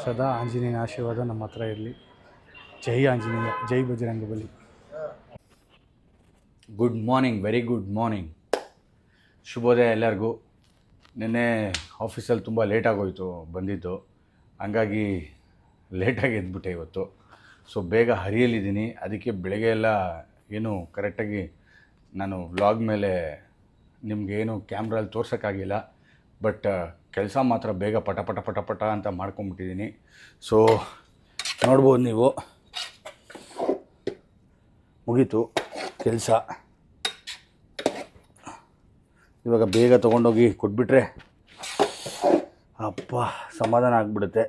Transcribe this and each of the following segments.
ಸದಾ ಆಂಜನೇಯನ ಆಶೀರ್ವಾದ ನಮ್ಮ ಹತ್ರ ಇರಲಿ. ಜೈ ಆಂಜನೇಯ, ಜೈ Bajrangbali. Good morning, very good morning, ಶುಭೋದಯ ಎಲ್ಲರಿಗೂ. ನಿನ್ನೆ ಆಫೀಸಲ್ಲಿ ತುಂಬ ಲೇಟಾಗೋಯಿತು ಬಂದಿದ್ದು, ಹಂಗಾಗಿ ಲೇಟಾಗಿ ಎದ್ಬಿಟ್ಟೆ ಇವತ್ತು. ಸೊ ಬೇಗ ಹರಿಯಲಿದ್ದೀನಿ, ಅದಕ್ಕೆ ಬೆಳಗ್ಗೆ ಎಲ್ಲ ಏನು ಕರೆಕ್ಟಾಗಿ ನಾನು ವ್ಲಾಗ್ ಮೇಲೆ ನಿಮಗೇನು ಕ್ಯಾಮ್ರಲ್ಲಿ ತೋರ್ಸೋಕ್ಕಾಗಿಲ್ಲ. ಬಟ್ ಕೆಲಸ ಮಾತ್ರ ಬೇಗ ಪಟ ಪಟ ಪಟ ಪಟ ಅಂತ ಮಾಡ್ಕೊಂಬಿಟ್ಟಿದ್ದೀನಿ. ಸೊ ನೋಡ್ಬೋದು ನೀವು, ಮುಗೀತು ಕೆಲಸ. ಇವಾಗ ಬೇಗ ತೊಗೊಂಡೋಗಿ ಕೊಟ್ಬಿಟ್ರೆ ಅಪ್ಪ ಸಮಾಧಾನ ಆಗಿಬಿಡುತ್ತೆ.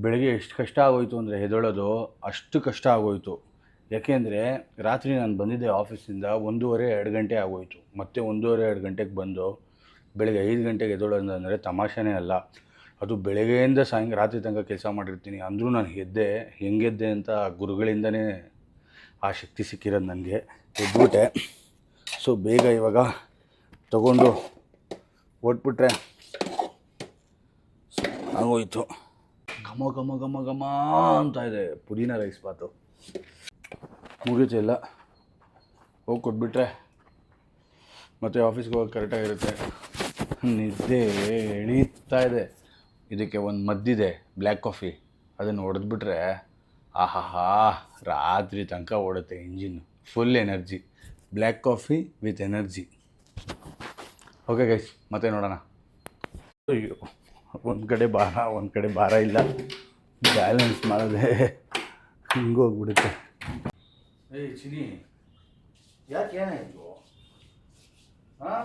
ಬೆಳಗ್ಗೆ ಎಷ್ಟು ಕಷ್ಟ ಆಗೋಯಿತು ಅಂದರೆ ಎದ್ದೇಳೋದು ಅಷ್ಟು ಕಷ್ಟ ಆಗೋಯಿತು. ಯಾಕೆಂದರೆ ರಾತ್ರಿ ನಾನು ಬಂದಿದ್ದೆ ಆಫೀಸಿಂದ 1:30-2 ಗಂಟೆ ಆಗೋಯಿತು. ಮತ್ತೆ 1:30-2 ಗಂಟೆಗೆ ಬಂದು ಬೆಳಗ್ಗೆ 5 ಗಂಟೆಗೆ ಎದ್ದೇಳೋದಂದರೆ ತಮಾಷೆನೇ ಅಲ್ಲ. ಅದು ಬೆಳಗ್ಗೆಯಿಂದ ರಾತ್ರಿ ತನಕ ಕೆಲಸ ಮಾಡಿರ್ತೀನಿ. ಅಂದರೂ ನಾನು ಹೆಂಗೆದ್ದೆ ಅಂತ ಗುರುಗಳಿಂದನೇ ಆ ಶಕ್ತಿ ಸಿಕ್ಕಿರೋದು ನನಗೆ. ಎದ್ಬಿಟ್ಟೆ. ಸೊ ಬೇಗ ಇವಾಗ ತಗೊಂಡು ಓಟ್ಬಿಟ್ರೆ ಆಗೋಯಿತು. ಘಮ ಘಮ ಘಮ ಘಮ ಅಂತ ಇದೆ ಪುದೀನ ರೈಸ್ ಬಾತು. ಮುಗೀತು ಎಲ್ಲ. ಹೋಗಿ ಕೊಟ್ಬಿಟ್ರೆ ಮತ್ತು ಆಫೀಸ್ಗೆ ಹೋಗಿ ಕರೆಕ್ಟಾಗಿರುತ್ತೆ. ನಿದ್ದೆ ಎಳೀತಾ ಇದೆ. ಇದಕ್ಕೆ ಒಂದು ಮದ್ದಿದೆ, ಬ್ಲ್ಯಾಕ್ ಕಾಫಿ, ಅದನ್ನು ಹೊಡೆದ್ಬಿಟ್ರೆ ಆಹಾಹಾ ರಾತ್ರಿ ತನಕ ಓಡುತ್ತೆ engine. Full energy, black coffee with energy. Okay guys, ಮತ್ತೆ ನೋಡೋಣ. ಅಯ್ಯೋ, ಒಂದು ಕಡೆ ಭಾರ ಇಲ್ಲ, ಬ್ಯಾಲೆನ್ಸ್ ಮಾಡೋದೇ ಹಿಂಗೋಗ್ಬಿಡುತ್ತೆ. ಏಯ್ ಚಿನಿ, ಯಾಕೆ ಏನಾಯಿತು? ಹಾಂ,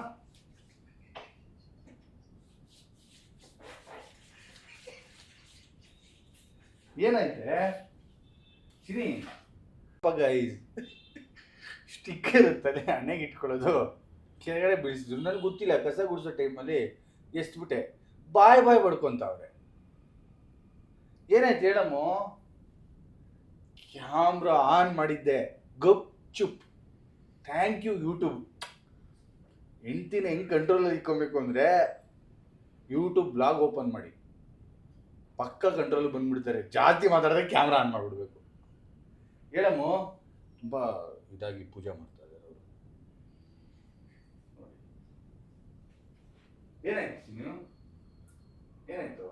ಏನಾಯ್ತೆ ಚಿನಿ? ಗೈಸ್, ಸ್ಟಿಕ್ಕರ್ ಇರ್ತದೆ ಹಣ್ಣೆಗೆ ಇಟ್ಕೊಳ್ಳೋದು, ಕೆಳಗಡೆ ಬೀಳಿಸಿದ್ರು. ನನಗೆ ಗೊತ್ತಿಲ್ಲ, ಕಸ ಗುಡಿಸೋ ಟೈಮಲ್ಲಿ ಎಷ್ಟ್ಬಿಟ್ಟೆ. ಬಾಯ್ ಬಡ್ಕೊತಾವ್ರೆ. ಏನಾಯ್ತು ಹೇಳಮ್ಮು? ಕ್ಯಾಮ್ರಾ ಆನ್ ಮಾಡಿದ್ದೆ, ಗಪ್ ಚುಪ್. Thank you YouTube. ಹೆಂಡ್ತಿನ ಹೆಂಗೆ ಕಂಟ್ರೋಲಲ್ಲಿ ಇಟ್ಕೊಬೇಕು ಅಂದರೆ ಯೂಟ್ಯೂಬ್ ಬ್ಲಾಗ್ ಓಪನ್ ಮಾಡಿ, ಪಕ್ಕ ಕಂಟ್ರೋಲ್ ಬಂದ್ಬಿಡ್ತಾರೆ. ಜಾಸ್ತಿ ಮಾತಾಡಿದ್ರೆ ಕ್ಯಾಮ್ರಾ ಆನ್ ಮಾಡಿಬಿಡ್ಬೇಕು. ಹೇಳಮ್ಮು, ತುಂಬ ಇದಾಗಿ ಪೂಜೆ ಮಾಡ್ತಾ ಇದ್ದಾರೆ ಅವರು. ಏನಾಯ್ತು ನೀನು? ಏನಾಯ್ತು?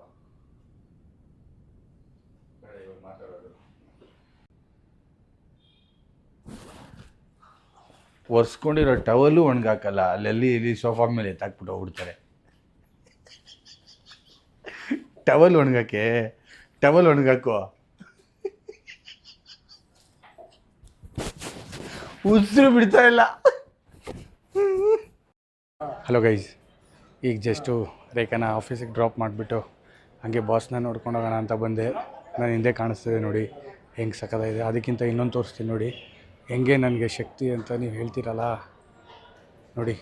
ಇವಾಗ ಮಾತಾಡೋದು ಒರೆಸ್ಕೊಂಡಿರೋ ಟವಲು ಒಣಗಾಕಲ್ಲ, ಅಲ್ಲೆಲ್ಲಿ ಇಲ್ಲಿ ಸೋಫಾ ಮೇಲೆ ಎತ್ತಾಕ್ಬಿಟ್ಟು ಹೋಗ್ಬಿಡ್ತಾರೆ. ಟವಲ್ ಒಣಗಾಕೋ. ಉಸಿರು ಬಿಡ್ತಾ ಇಲ್ಲ. ಹಲೋ ಗೈಸ್, ಈಗ ಜಸ್ಟು ರೇಖಾನ ಆಫೀಸಿಗೆ ಡ್ರಾಪ್ ಮಾಡಿಬಿಟ್ಟು ಹಾಗೆ ಬಾಸ್ನ ನೋಡ್ಕೊಂಡು ಹೋಗೋಣ ಅಂತ ಬಂದೆ. ನಾನು ಹಿಂದೆ ಕಾಣಿಸ್ತಿದೆ ನೋಡಿ, ಹೆಂಗೆ ಸಕ್ಕತ್ತಾಗಿದೆ. ಅದಕ್ಕಿಂತ ಇನ್ನೊಂದು ತೋರಿಸ್ತೀನಿ ನೋಡಿ, ಹೆಂಗೆ ನನಗೆ ಶಕ್ತಿ ಅಂತ ನೀವು ಹೇಳ್ತೀರಲ್ಲ ನೋಡಿ,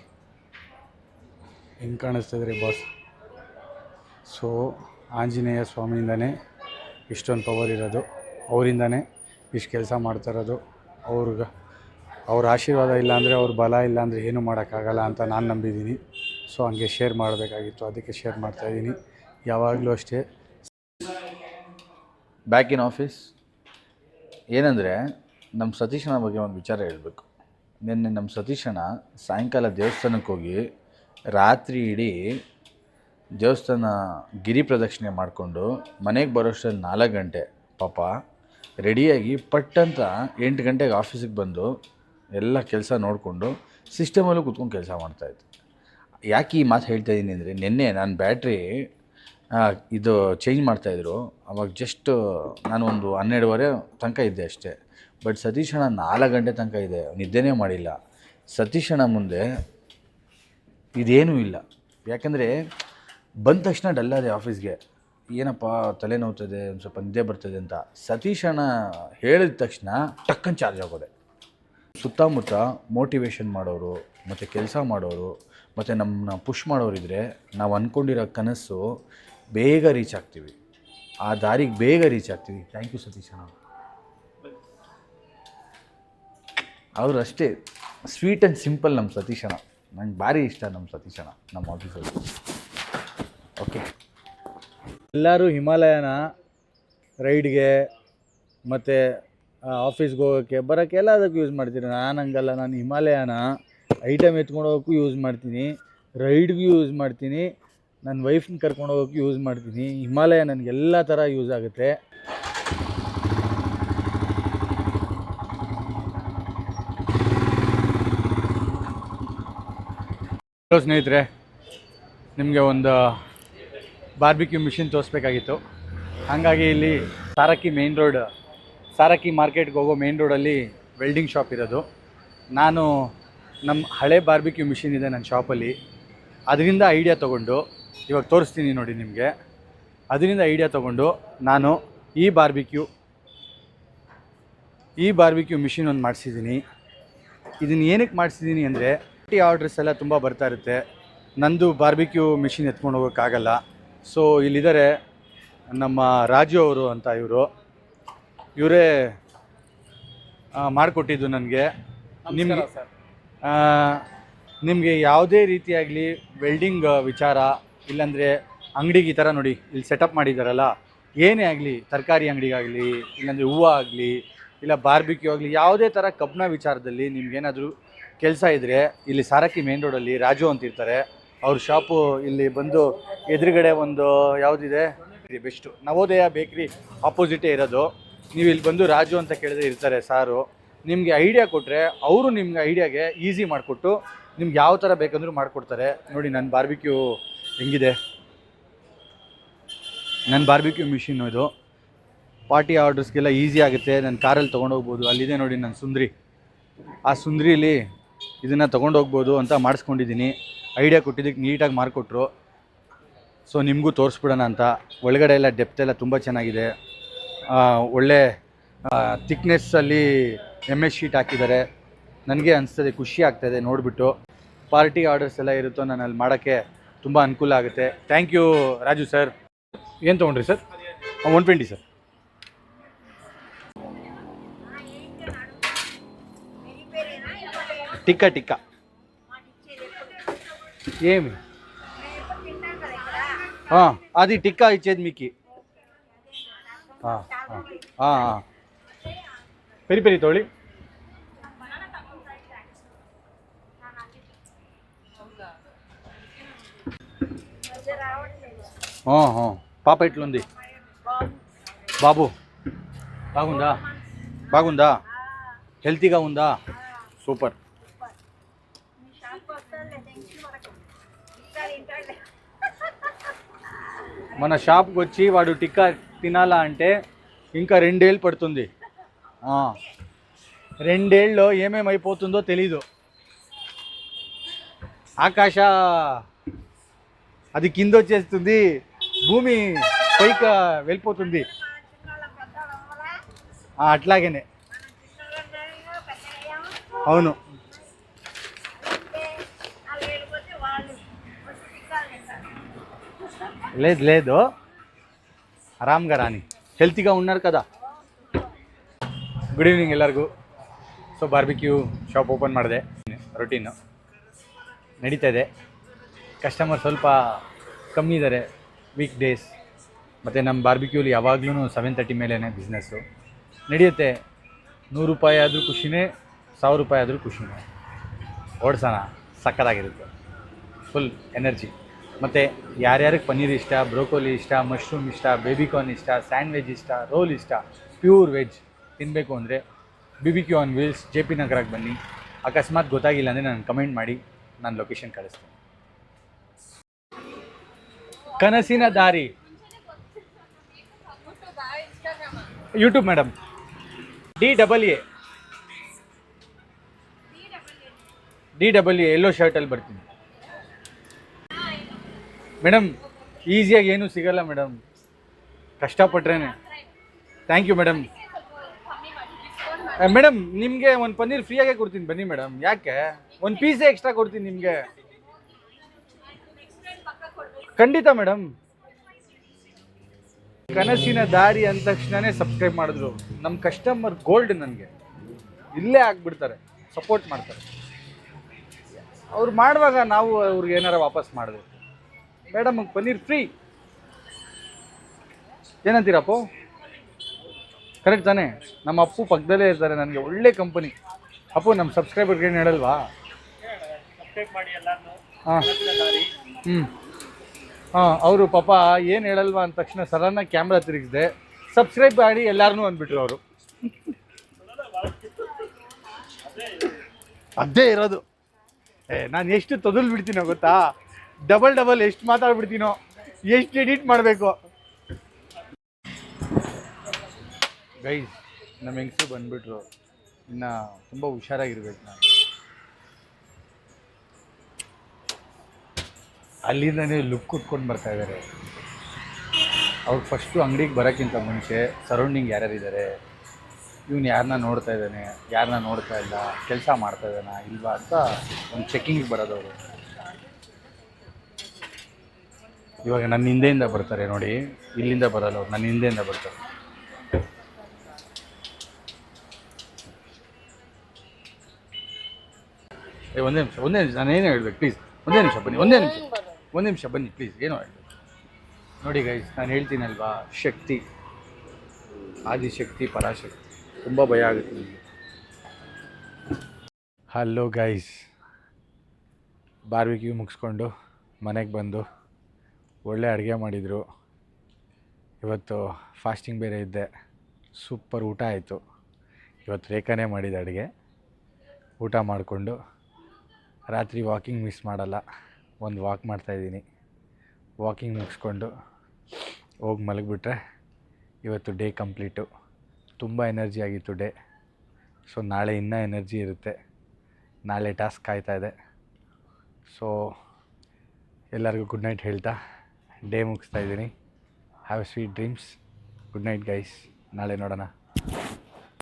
ಹೆಂಗೆ ಕಾಣಿಸ್ತಿದ್ರಿ ಬಾಸ್. ಸೊ ಆಂಜನೇಯ ಸ್ವಾಮಿಯಿಂದನೇ ಇಷ್ಟೊಂದು ಪವರ್ ಇರೋದು, ಅವರಿಂದನೇ ಇಷ್ಟು ಕೆಲಸ ಮಾಡ್ತಾ ಇರೋದು. ಅವ್ರ ಆಶೀರ್ವಾದ ಇಲ್ಲಾಂದರೆ, ಅವ್ರ ಬಲ ಇಲ್ಲಾಂದರೆ ಏನೂ ಮಾಡೋಕ್ಕಾಗಲ್ಲ ಅಂತ ನಾನು ನಂಬಿದ್ದೀನಿ. ಸೊ ಹಂಗೆ ಶೇರ್ ಮಾಡಬೇಕಾಗಿತ್ತು, ಅದಕ್ಕೆ ಶೇರ್ ಮಾಡ್ತಾಯಿದ್ದೀನಿ. ಯಾವಾಗಲೂ ಅಷ್ಟೇ. Back in office. ಏನಂದರೆ ನಮ್ಮ ಸತೀಶನ ಬಗ್ಗೆ ಒಂದು ವಿಚಾರ ಹೇಳಬೇಕು. ನಿನ್ನೆ ನಮ್ಮ ಸತೀಶನ ಸಾಯಂಕಾಲ ದೇವಸ್ಥಾನಕ್ಕೆ ಹೋಗಿ ರಾತ್ರಿ ಇಡೀ ದೇವಸ್ಥಾನ ಗಿರಿ ಪ್ರದಕ್ಷಿಣೆ ಮಾಡಿಕೊಂಡು ಮನೆಗೆ ಬರೋಷ್ಟರಲ್ಲಿ 4 ಗಂಟೆ. ಪಾಪ ರೆಡಿಯಾಗಿ ಪಟ್ಟಂತ 8 ಗಂಟೆಗೆ ಆಫೀಸಿಗೆ ಬಂದು ಎಲ್ಲ ಕೆಲಸ ನೋಡಿಕೊಂಡು ಸಿಸ್ಟಮಲ್ಲೂ ಕೂತ್ಕೊಂಡು ಕೆಲಸ ಮಾಡ್ತಾಯಿತ್ತು. ಯಾಕೆ ಈ ಮಾತು ಹೇಳ್ತಾಯಿದ್ದೀನಿ ಅಂದರೆ, ನಿನ್ನೆ ನಾನು ಬ್ಯಾಟ್ರಿ ಇದು ಚೇಂಜ್ ಮಾಡ್ತಾಯಿದ್ರು. ಅವಾಗ ಜಸ್ಟ್ ನಾನು ಒಂದು 12:30 ತನಕ ಇದ್ದೆ ಅಷ್ಟೇ. ಬಟ್ ಸತೀಶಣ್ಣ 4 ಗಂಟೆ ತನಕ ಇದೆ, ನಿದ್ದೆನೇ ಮಾಡಿಲ್ಲ. ಸತೀಶಣ್ಣ ಮುಂದೆ ಇದೇನೂ ಇಲ್ಲ. ಯಾಕಂದರೆ ಬಂದ ತಕ್ಷಣ ಡಲ್ಲಾದೆ ಆಫೀಸ್ಗೆ, ಏನಪ್ಪ ತಲೆನೋವ್ತದೆ, ಒಂದು ಸ್ವಲ್ಪ ನಿದ್ದೆ ಬರ್ತದೆ ಅಂತ. ಸತೀಶಣ್ಣ ಹೇಳಿದ ತಕ್ಷಣ ಟಕ್ಕನ್ ಚಾರ್ಜ್ ಆಗೋದೆ. ಸುತ್ತಮುತ್ತ ಮೋಟಿವೇಶನ್ ಮಾಡೋರು ಮತ್ತು ಕೆಲಸ ಮಾಡೋರು ಮತ್ತು ನಮ್ಮನ್ನ ಪುಷ್ ಮಾಡೋರಿದ್ದರೆ ನಾವು ಅಂದ್ಕೊಂಡಿರೋ ಕನಸು ಬೇಗ ರೀಚ್ ಆಗ್ತೀವಿ, ಆ ದಾರಿಗೆ ಬೇಗ ರೀಚ್ ಆಗ್ತೀವಿ. ಥ್ಯಾಂಕ್ ಯು ಸತೀಶಣ್ಣ. ಅವರು ಅಷ್ಟೇ ಸ್ವೀಟ್ ಆ್ಯಂಡ್ ಸಿಂಪಲ್ ನಮ್ಮ ಸತೀಶಣ್ಣ. ನಂಗೆ ಭಾರಿ ಇಷ್ಟ ನಮ್ಮ ಸತೀಶಣ್ಣ ನಮ್ಮ ಆಫೀಸಲ್ಲಿ. ಓಕೆ. ಎಲ್ಲರೂ ಹಿಮಾಲಯನ ರೈಡ್ಗೆ ಮತ್ತು ಆಫೀಸ್ಗೆ ಹೋಗೋಕ್ಕೆ ಬರೋಕ್ಕೆ ಎಲ್ಲದಕ್ಕೂ ಯೂಸ್ ಮಾಡ್ತೀನಿ. ನಾನು ಹಂಗಲ್ಲ, ನಾನು ಹಿಮಾಲಯನ ಐಟಮ್ ಎತ್ಕೊಂಡು ಹೋಗೋಕ್ಕೂ ಯೂಸ್ ಮಾಡ್ತೀನಿ, ರೈಡ್ಗೂ ಯೂಸ್ ಮಾಡ್ತೀನಿ, ನನ್ನ ವೈಫ್ನ ಕರ್ಕೊಂಡು ಹೋಗೋಕ್ಕೂ ಯೂಸ್ ಮಾಡ್ತೀನಿ. ಹಿಮಾಲಯ ನನಗೆಲ್ಲ ಥರ ಯೂಸ್ ಆಗುತ್ತೆ. ಹಲೋ ಸ್ನೇಹಿತರೆ, ನಿಮಗೆ ಒಂದು ಬಾರ್ಬಿಕ್ಯೂ ಮಿಷಿನ್ ತೋರಿಸ್ಬೇಕಾಗಿತ್ತು. ಹಾಗಾಗಿ ಇಲ್ಲಿ ಸಾರಕ್ಕಿ ಮಾರ್ಕೆಟ್ಗೆ ಹೋಗೋ ಮೇನ್ ರೋಡಲ್ಲಿ ವೆಲ್ಡಿಂಗ್ ಶಾಪ್ ಇರೋದು. ನಾನು ನಮ್ಮ ಹಳೆ ಬಾರ್ಬಿಕ್ಯೂ ಮಿಷಿನ್ ಇದೆ ನನ್ನ ಶಾಪಲ್ಲಿ, ಅದರಿಂದ ಐಡಿಯಾ ತೊಗೊಂಡು ಇವಾಗ ತೋರಿಸ್ತೀನಿ ನೋಡಿ ನಿಮಗೆ. ಅದರಿಂದ ಐಡಿಯಾ ತೊಗೊಂಡು ನಾನು ಈ ಬಾರ್ಬಿಕ್ಯೂ ಮಿಷಿನ್ ಒಂದು ಮಾಡಿಸಿದ್ದೀನಿ. ಇದನ್ನು ಏನಕ್ಕೆ ಮಾಡಿಸಿದ್ದೀನಿ ಅಂದರೆ, ಆರ್ಡ್ರಸ್ ಎಲ್ಲ ತುಂಬ ಬರ್ತಾ ಇರುತ್ತೆ. ನಂದು ಬಾರ್ಬಿಕ್ಯೂ ಮಿಷಿನ್ ಎತ್ಕೊಂಡು ಹೋಗೋಕ್ಕಾಗಲ್ಲ. ಸೊ ಇಲ್ಲಿದ್ದಾರೆ ನಮ್ಮ ರಾಜು ಅವರು ಅಂತ, ಇವರೇ ಮಾಡಿಕೊಟ್ಟಿದ್ದು ನನಗೆ. ನಿಮಗೆ ಯಾವುದೇ ರೀತಿಯಾಗಲಿ ವೆಲ್ಡಿಂಗ್ ವಿಚಾರ, ಇಲ್ಲಾಂದರೆ ಅಂಗಡಿಗೆ ಈ ಥರ ನೋಡಿ ಇಲ್ಲಿ ಸೆಟಪ್ ಮಾಡಿದ್ದಾರಲ್ಲ, ಏನೇ ಆಗಲಿ, ತರಕಾರಿ ಅಂಗಡಿಗಾಗಲಿ, ಇಲ್ಲಾಂದರೆ ಹೂವು ಆಗಲಿ, ಇಲ್ಲ ಬಾರ್ಬಿಕ್ಯೂ ಆಗಲಿ, ಯಾವುದೇ ಥರ ಕಬ್ಬಿಣ ವಿಚಾರದಲ್ಲಿ ನಿಮ್ಗೇನಾದರೂ ಕೆಲಸ ಇದ್ದರೆ ಇಲ್ಲಿ ಸಾರಕ್ಕಿ ಮೇನ್ ರೋಡಲ್ಲಿ ರಾಜು ಅಂತ ಇರ್ತಾರೆ. ಅವ್ರ ಶಾಪು ಇಲ್ಲಿ ಬಂದು ಎದುರುಗಡೆ ಒಂದು ಯಾವುದಿದೆ ಬೆಸ್ಟು ನವೋದಯ ಬೇಕ್ರಿ ಆಪೋಸಿಟೇ ಇರೋದು. ನೀವು ಇಲ್ಲಿ ಬಂದು ರಾಜು ಅಂತ ಕೇಳಿದ್ರೆ ಇರ್ತಾರೆ ಸಾರು. ನಿಮಗೆ ಐಡಿಯಾ ಕೊಟ್ಟರೆ ಅವರು ನಿಮ್ಗೆ ಐಡಿಯಾಗೆ ಈಸಿ ಮಾಡಿಕೊಟ್ಟು ನಿಮ್ಗೆ ಯಾವ ಥರ ಬೇಕಂದ್ರೂ ಮಾಡಿಕೊಡ್ತಾರೆ. ನೋಡಿ ನನ್ನ ಬಾರ್ಬಿಕ್ಯೂ ಹೆಂಗಿದೆ, ನನ್ನ ಬಾರ್ಬಿಕ್ಯೂ ಮಿಷಿನ್ನು ಇದು. ಪಾರ್ಟಿ ಆರ್ಡರ್ಸ್ಗೆಲ್ಲ ಈಸಿ ಆಗುತ್ತೆ. ನನ್ನ ಕಾರಲ್ಲಿ ತೊಗೊಂಡೋಗ್ಬೋದು. ಅಲ್ಲಿದೆ ನೋಡಿ ನನ್ನ ಸುಂದ್ರಿ, ಆ ಸುಂದ್ರಿಲಿ ಇದನ್ನು ತೊಗೊಂಡೋಗ್ಬೋದು ಅಂತ ಮಾಡಿಸ್ಕೊಂಡಿದ್ದೀನಿ. ಐಡಿಯಾ ಕೊಟ್ಟಿದ್ದಕ್ಕೆ ನೀಟಾಗಿ ಮಾಡಿಕೊಟ್ರು. ಸೊ ನಿಮಗೂ ತೋರಿಸ್ಬಿಡೋಣ ಅಂತ. ಒಳಗಡೆ ಎಲ್ಲ ಡೆಪ್ತ್ ಎಲ್ಲ ತುಂಬ ಚೆನ್ನಾಗಿದೆ. ಒಳ್ಳೆ ಥಿಕ್ನೆಸ್ಸಲ್ಲಿ MS ಶೀಟ್ ಹಾಕಿದ್ದಾರೆ. ನನಗೆ ಅನಿಸ್ತದೆ, ಖುಷಿ ಆಗ್ತಾಯಿದೆ ನೋಡಿಬಿಟ್ಟು. ಪಾರ್ಟಿ ಆರ್ಡರ್ಸ್ ಎಲ್ಲ ಇರುತ್ತೋ ನಾನು ಅಲ್ಲಿ ಮಾಡೋಕ್ಕೆ ತುಂಬ ಅನುಕೂಲ ಆಗುತ್ತೆ. Thank you Raju sir. ಏನು ತೊಗೊಂಡ್ರಿ ಸರ್? 120 ಸರ್. టిక్కా ఏమి అది టిక్కా ఇచ్చేది మీకు. పెరి పెరి తోಳಿ పాప ఎట్లుంది? బాబు బాగుందా? హెల్తీగా ఉందా? సూపర్. మన షాప్కి వచ్చి వాడు టిక్కా తినాలా అంటే ఇంకా 2 ఏళ్ళు పడుతుంది. 2 ఏళ్ళలో ఏమేమైపోతుందో తెలీదు. ఆకాశ అది కింద వచ్చేస్తుంది, భూమి పైకి వెళ్ళిపోతుంది. అట్లాగనే అవును. లేదు ಆರಾಮ್గా ರಾಣಿ, ಹೆಲ್ತಿగా ఉన్నారు కదా. ಗುಡ್ ಈವ್ನಿಂಗ್ ಎಲ್ಲರಿಗೂ. ಸೊ ಬಾರ್ಬಿಕ್ಯೂ ಶಾಪ್ ಓಪನ್ ಮಾಡಿದೆ. ರೊಟೀನು ನಡೀತಾ ಇದೆ. ಕಸ್ಟಮರ್ ಸ್ವಲ್ಪ ಕಮ್ಮಿ ಇದ್ದಾರೆ ವೀಕ್ ಡೇಸ್. ಮತ್ತು ನಮ್ಮ ಬಾರ್ಬಿಕ್ಯೂಲಿ ಯಾವಾಗಲೂ 7:30 ಮೇಲೇ ಬಿಸ್ನೆಸ್ಸು ನಡೆಯುತ್ತೆ. 100 ರೂಪಾಯಿ ಆದರೂ ಖುಷಿನೇ, 1000 ರೂಪಾಯಿ ಆದರೂ ಖುಷಿನೇ. ಓಡಿಸೋಣ, ಸಕ್ಕತ್ತಾಗಿರುತ್ತೆ, ಫುಲ್ ಎನರ್ಜಿ. ಮತ್ತು ಯಾರ್ಯಾರಿಗೆ ಪನ್ನೀರ್ ಇಷ್ಟ, ಬ್ರೋಕೋಲಿ ಇಷ್ಟ, ಮಶ್ರೂಮ್ ಇಷ್ಟ, ಬೇಬಿಕಾರ್ನ್ ಇಷ್ಟ, ಸ್ಯಾಂಡ್ವಿಚ್ ಇಷ್ಟ, ರೋಲ್ ಇಷ್ಟ, ಪ್ಯೂರ್ ವೆಜ್ ತಿನ್ನಬೇಕು ಅಂದರೆ BBQ ಆನ್ ವೀಲ್ಸ್ JP ನಗರಕ್ಕೆ ಬನ್ನಿ. ಅಕಸ್ಮಾತ್ ಗೊತ್ತಾಗಿಲ್ಲ ಅಂದರೆ ನಾನು ಕಮೆಂಟ್ ಮಾಡಿ, ನಾನು ಲೊಕೇಶನ್ ಕಳಿಸ್ತೀನಿ. ಕನಸಿನ ದಾರಿ ಯೂಟ್ಯೂಬ್ ಮೇಡಮ್, DAA ಎಲ್ಲೋ ಶರ್ಟಲ್ಲಿ ಬರ್ತೀನಿ ಮೇಡಮ್. ಈಸಿಯಾಗಿ ಏನೂ ಸಿಗಲ್ಲ ಮೇಡಮ್, ಕಷ್ಟಪಟ್ರೇನೆ. Thank you madam. ಮೇಡಮ್ ನಿಮಗೆ ಒಂದು ಪನ್ನೀರ್ ಫ್ರೀಯಾಗೇ ಕೊಡ್ತೀನಿ ಬನ್ನಿ ಮೇಡಮ್. ಯಾಕೆ? ಒಂದು ಪೀಸೇ ಎಕ್ಸ್ಟ್ರಾ ಕೊಡ್ತೀನಿ ನಿಮಗೆ. ಖಂಡಿತ ಮೇಡಮ್. ಕನಸಿನ ದಾರಿ ಅಂದ ತಕ್ಷಣನೇ ಸಬ್ಸ್ಕ್ರೈಬ್ ಮಾಡಿದ್ರು. ನಮ್ಮ ಕಸ್ಟಮರ್ ಗೋಲ್ಡ್, ನನಗೆ ಇಲ್ಲೇ ಆಗ್ಬಿಡ್ತಾರೆ, ಸಪೋರ್ಟ್ ಮಾಡ್ತಾರೆ. ಅವ್ರು ಮಾಡುವಾಗ ನಾವು ಅವ್ರಿಗೆ ಏನಾರ ವಾಪಸ್ ಮಾಡಬೇಕು. Madam paneer free. ಏನಂತೀರಪ್ಪು? ಕರೆಕ್ಟ್ ತಾನೇ? ನಮ್ಮ ಅಪ್ಪು ಪಕ್ಕದಲ್ಲೇ ಇರ್ತಾರೆ, ನನಗೆ ಒಳ್ಳೆ ಕಂಪನಿ. ಅಪ್ಪು ನಮ್ಮ ಸಬ್ಸ್ಕ್ರೈಬರ್ಗೆ ಏನು ಹೇಳಲ್ವಾ? ಹಾಂ ಹಾಂ ಅವರು ಪಾಪ ಏನು ಹೇಳಲ್ವಾ ಅಂದ ತಕ್ಷಣ ಸಡನ್ನಾಗಿ ಕ್ಯಾಮ್ರಾ ತಿರುಗಿಸಿದೆ, ಸಬ್ಸ್ಕ್ರೈಬ್ ಮಾಡಿ ಎಲ್ಲಾರನ್ನೂ ಅಂದ್ಬಿಟ್ರು ಅವರು. ಅದೇ ಇರೋದು. ನಾನು ಎಷ್ಟು ತೊದಲ್ ಬಿಡ್ತೀನೋ ಗೊತ್ತಾ? ಡಬಲ್ ಎಷ್ಟು ಮಾತಾಡ್ಬಿಡ್ತೀನೋ, ಎಷ್ಟು ಎಡಿಟ್ ಮಾಡಬೇಕು. ಗೈಸ್, ನಮ್ಮ ಹೆಂಗಸರು ಬಂದುಬಿಟ್ರು. ಇನ್ನು ತುಂಬ ಹುಷಾರಾಗಿರ್ಬೇಕು ನಾನು. ಅಲ್ಲಿಂದನೇ ಲುಕ್ ಕೊಟ್ಕೊಂಡು ಬರ್ತಾ ಇದ್ದಾರೆ. ಅವ್ರು ಫಸ್ಟು ಅಂಗಡಿಗೆ ಬರೋಕ್ಕಿಂತ ಮುಂಚೆ ಸರೌಂಡಿಂಗ್ ಯಾರ್ಯಾರಿದ್ದಾರೆ, ಇವನು ಯಾರನ್ನ ನೋಡ್ತಾ ಇದ್ದಾನೆ, ಯಾರನ್ನ ನೋಡ್ತಾ ಇಲ್ಲ, ಕೆಲಸ ಮಾಡ್ತಾ ಇದ್ದಾನ ಇಲ್ವಾ ಅಂತ ಒಂದು ಚೆಕಿಂಗಿಗೆ ಬರೋದವರು. ಇವಾಗ ನನ್ನ ಹಿಂದೆಯಿಂದ ಬರ್ತಾರೆ ನೋಡಿ, ಇಲ್ಲಿಂದ ಬರಲ್ಲ ಅವ್ರು, ನನ್ನ ಹಿಂದೆಯಿಂದ ಬರ್ತಾರೆ. ಒಂದೇ ನಿಮಿಷ ನಾನೇನು ಹೇಳ್ಬೇಕು ಪ್ಲೀಸ್? ಒಂದೇ ನಿಮಿಷ ಬನ್ನಿ ಪ್ಲೀಸ್. ಏನೋ ಹೇಳಬೇಕು ನೋಡಿ ಗೈಸ್, ನಾನು ಹೇಳ್ತೀನಲ್ವಾ, ಶಕ್ತಿ, ಆದಿಶಕ್ತಿ, ಪರಾಶಕ್ತಿ. ತುಂಬ ಭಯ ಆಗುತ್ತೆ ನಿಮಗೆ. ಹಲೋ ಗೈಸ್, ಬಾರ್ಬಿಕ್ಯೂ ಮುಗಿಸ್ಕೊಂಡು ಮನೆಗೆ ಬಂದು ಒಳ್ಳೆ ಅಡುಗೆ ಮಾಡಿದರು. ಇವತ್ತು ಫಾಸ್ಟಿಂಗ್ ಬೇರೆ ಇದ್ದೆ. ಸೂಪರ್ ಊಟ ಆಯಿತು. ಇವತ್ತು ರೇಖಾನೇ ಮಾಡಿದ ಅಡುಗೆ. ಊಟ ಮಾಡಿಕೊಂಡು ರಾತ್ರಿ ವಾಕಿಂಗ್ ಮಿಸ್ ಮಾಡಲ್ಲ, ಒಂದು ವಾಕ್ ಮಾಡ್ತಾಯಿದ್ದೀನಿ. ವಾಕಿಂಗ್ ಮುಗಿಸ್ಕೊಂಡು ಹೋಗಿ ಮಲಗಿಬಿಟ್ರೆ ಇವತ್ತು ಡೇ ಕಂಪ್ಲೀಟು. ತುಂಬ ಎನರ್ಜಿ ಆಗಿತ್ತು ಡೇ. ಸೊ ನಾಳೆ ಇನ್ನೂ ಎನರ್ಜಿ ಇರುತ್ತೆ. ನಾಳೆ ಟಾಸ್ಕ್ ಕಾಯ್ತಾ ಇದೆ. ಸೊ ಎಲ್ಲರಿಗೂ ಗುಡ್ ನೈಟ್ ಹೇಳ್ತಾ ಡೇ ಮುಗಿಸ್ತಾ ಇದ್ದೀನಿ. Have sweet dreams. Good night guys. ನಾಳೆ ನೋಡೋಣ.